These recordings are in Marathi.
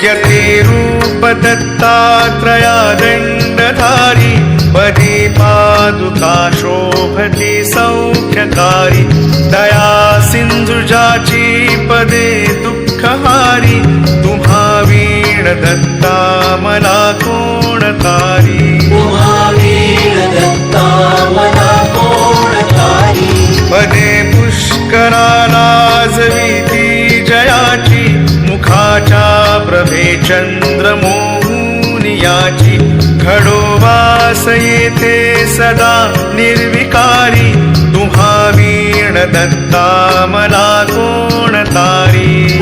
यते रूप दत्तात्रया दण्डधारी पदे पादुका शोभते सौख्यकारी दया सिंधुजाची पदे दुःखहारी तुम्हा वीण दत्ता मला कोण तारी पदे पुष्कराला जविती जयाची मुखाच्या प्रभे चंद्र मोहुनियाची घडो वास येथे सदा निर्विकारी तुम्हा वीण दत्ता मला कोण तारी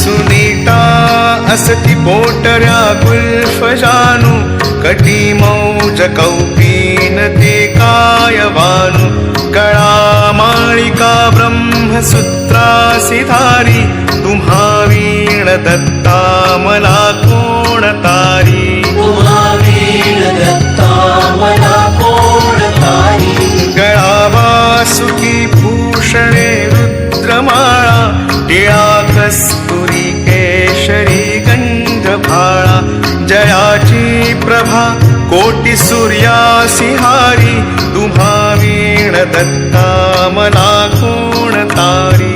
सुनीता असती पोटऱ्या गुल्फ जानू कटी मौज कौपीन ते कायवानु कळा माळिका ब्रह्मसूत्रासी धारी तुम्हा वीण दत्ता मला कोण तारी गळा वासुकी भूषणे रुद्रमाळा टिळा कस्तुरी केशरी गंधभाळा जयाची प्रभा कोटी सूर्यासी हारी तुम्हा वीण दत्ता मला कोण तारी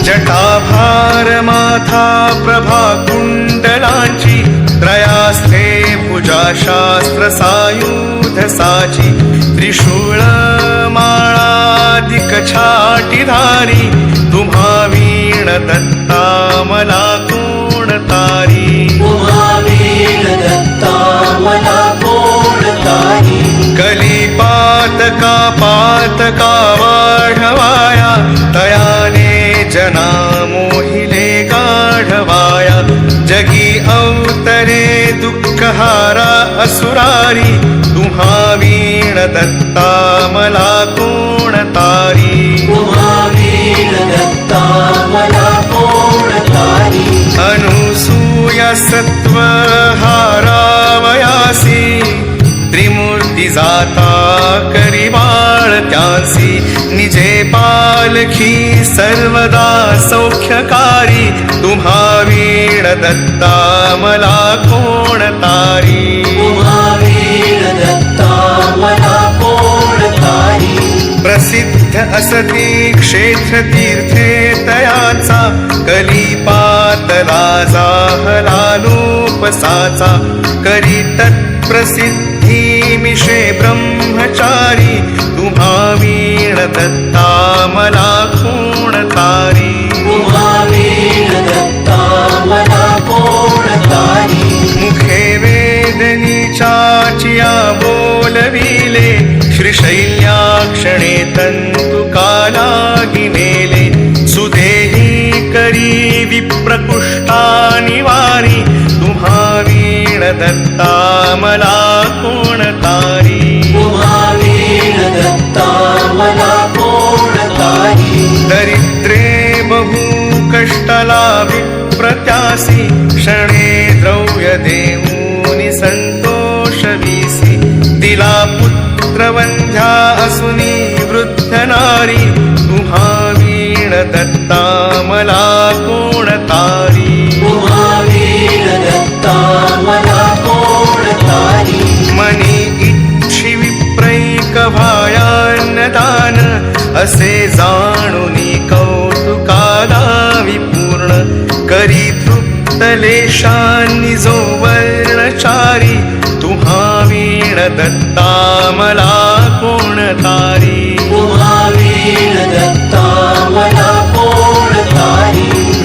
जटाभार माथा प्रभा कुंडलांची त्रयास्ते भुजा शास्त्र सायुध साची त्रिशूळ माळादिक छाटी धारी तुम्हा वीण दत्ता मला कोण तारी कलिपातका पातका वाढवाया तयाने जना मोहिले गाढवाया जगी अवतरे दुःखहारा असुरारी तुम्हा वीण दत्ता मला कोण तारी अनुसूया सत्वहारावयासी त्रिमूर्ती जाता करी बाळ त्यांसी निजे पालखी सर्वदा सौख्यकारी तुम्हा वीण दत्ता मला कोण तारी प्रसिद्ध असती क्षेत्र तीर्थे तयाचा कलिपातला जाहलालोपसाचा करी तत्प्रसिद्धी मिशे ब्रह्मचारी तुम्हा वीण दत्ता मला कोण तारी मुखे वेदनीचाचिया बोलविले श्रीशैल्याक्षणे तंतु कालागिनेले सुदेही करी विप्रकुष्ठा निवारी तुम्हा वीण दत्ता मला कोण तारी दरिद्रे बहु कष्टला विप्रत्यासी क्षणे द्रव्य देऊनी संतोष वीसी दिला पुत्रवंध्या असुनी वृद्ध नारी तुम्हा वीण दत्ता मला कोण तारी मनी इच्छी विप्रैक भायान्नदान असे जाणुनी कौतुकाला विपूर्ण करी तृप्तलेशांनी जो वर्णचारी तुम्हा वीण दत्ता मला कोण तारी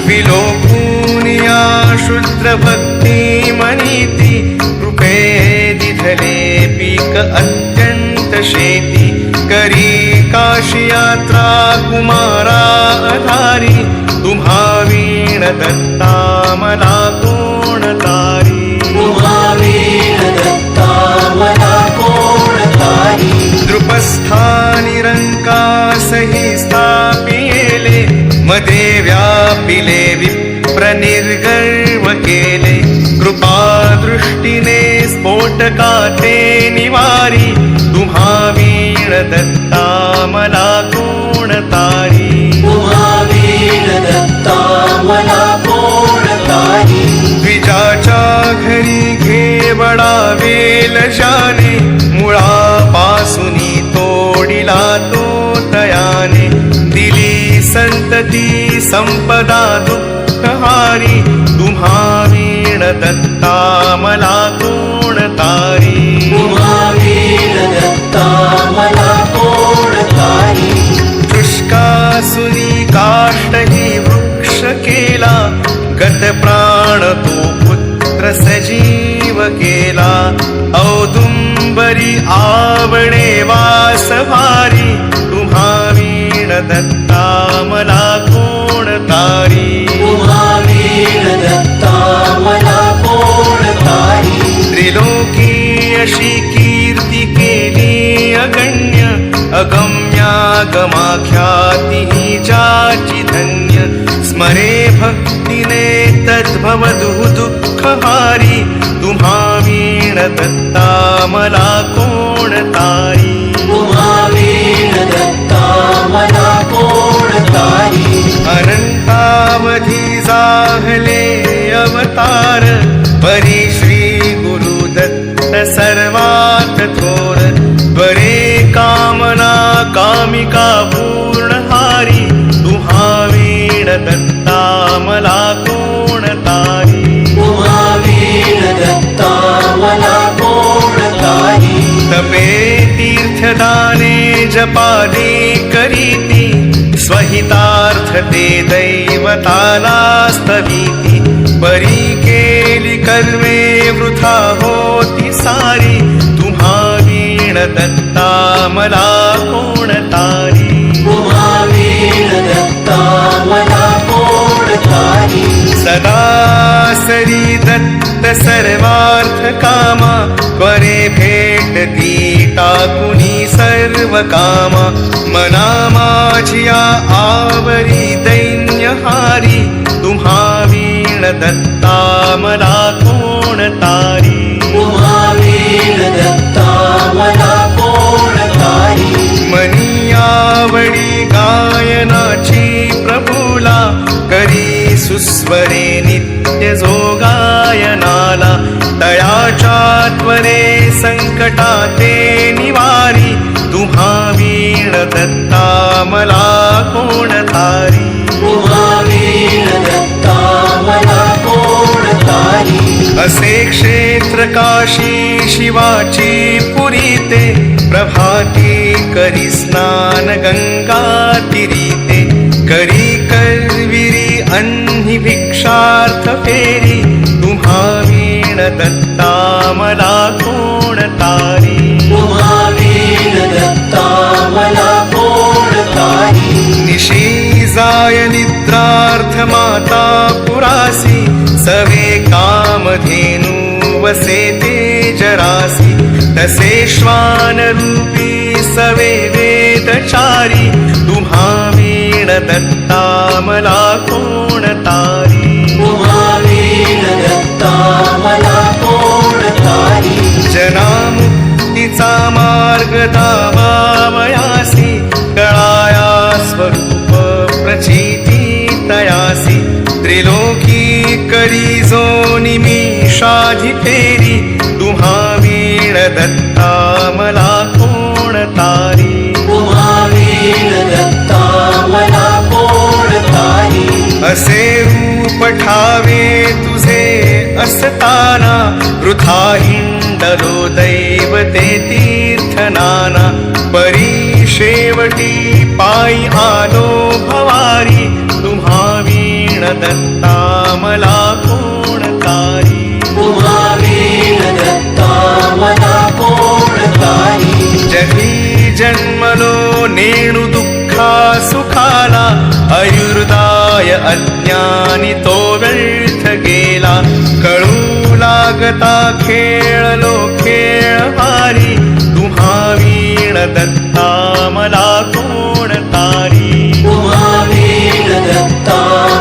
विलोपुनिया शुद्र भक्ती मनीती कृपे दिधले पीक अत्यंत शेती करी काशी यात्रा कुमारा आधारी तुम्हा वीण दत्ता मला कोण तारी द्रुपस्थानी रंकासही स्थापिले मध्ये व्यापिले विप्र निर्गर्व केले कृपा दृष्टीने स्फोटका ते निवारी तुम्हा वीण दत्ता मला कोण तारी वीण दत्ता मला कोण तारी द्विजाच्या घरी घेवडा वेल जाने मुळापासूनी तोडिला तो तयाने दिली संतती संपदा दुःखहारी तुम्हा वीण दत्ता मला कोण तारी वीण दत्ता मला कोण तारी शुष्कासुनी काष्टही वृक्ष केला गत प्राण तो पुत्र सजीव केला औदुंबरी आवडे वास भारी तुम्हा वीण दत्ता मला कोण तारी वीण दत्ता मला कोण तारी त्रिलोकी अशी कीर्ती केली अगण्य अगम्यागमाख्याती ही जाची धन्य स्मरे भक्तीने तद्भवदु दुःखहारी तुम्हा वीण दत्ता मला कोण तारी वीण दत्ता मला कोण तारी अनंतावधी जाहले अवतार परी श्री गुरु दत्त सर्वात थोर त्वरे कामना कामिका पूर्णहारी तुम्हा वीण दत्ता मला कोण तारी वीण दत्ता मला कोण तारी तपे तीर्थदाने जपादे करीती स्वहितार्थ ते दैवताला स्तवीती परी केली कर्मे वृथा होती सारी तुम्हा वीण दत्ता मला कोण तारी वीण दत्ता मला कोण तारी सदा सरी दत्त सर्वार्थ कामा त्वरे भेटती टाकुनी सर्व कामा मना माझिया आवरी दैन्यहारी तुम्हा वीण दत्ता मला कोण तारी वीण दत्ता मला कोण तारी मनी आवडी गायनाची प्रभूला करी सुस्वरे नित्य जो गायनाला तयाच्या त्वरे संकटाते निवारी तुम्हा वीण दत्ता मला कोण तारी वीण दत्ता मला कोण तारी असे क्षेत्र काशी शिवाची पुरीते प्रभाती करी स्नान गंगा तीरीते करी करविरी अन्ही भिक्षार्थ फेरी तुम्हा वीण दत्ता मला कोण तारी वीण दत्ता मला कोण तारी निशी जाय निद्रार्थ माता पुरासी सवे कामधेनु वसे ते जरासी तसे श्वान रूपी सवे वेदचारी तुम्हा वीण दत्ता मला कोण तारी वीण दत्ता मला कोण तारी जनामुक्तीचा मार्ग दावावयासी कळाया स्वरूप प्रचिती तयासी त्रिलोकी करी जो निमिषाधि फेरी तुम्हा वीण दत्ता मला कोण तारी वीण दत्ता मला कोण तारी असे रूप ठावे तुझे असताना वृथा हिंडलो दैवते तीर्थनाना परी शेवटी पायी आलो भवारी तुम्हा वीण दत्ता मला कोण तारी वीण दत्ता मला कोण तारी जगी जन्मलो नेणु दुःखा सुखाला आयुर्दाय अज्ञानी तो व्यर्थ गेला कळू लागता खेळलो खेळ हारी तुम्हा वीण दत्ता मला कोण तारी वीण दत्ता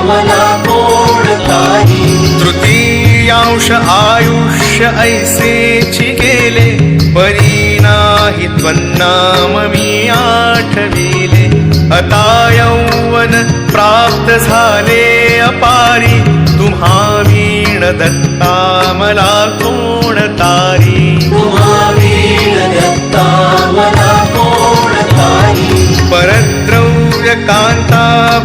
मला कोण तारी तृतीयांश आयुष्य ऐसेची गेले परी नाही हि त्वन्नाम मी आठविले आता यौवन प्राप्त झाले अपारी तुम्हा वीण दत्ता मला कोण तारी तुम्हा वीण दत्ता मला कोण तारी परद्रव्य कांता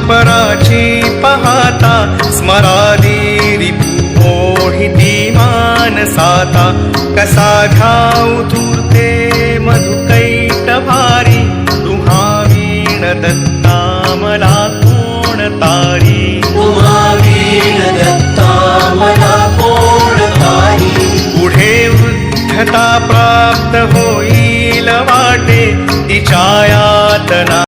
पराची पाहता स्मरादी रिपू ओढिती मानसाता कसा घ्याऊ धूर्ते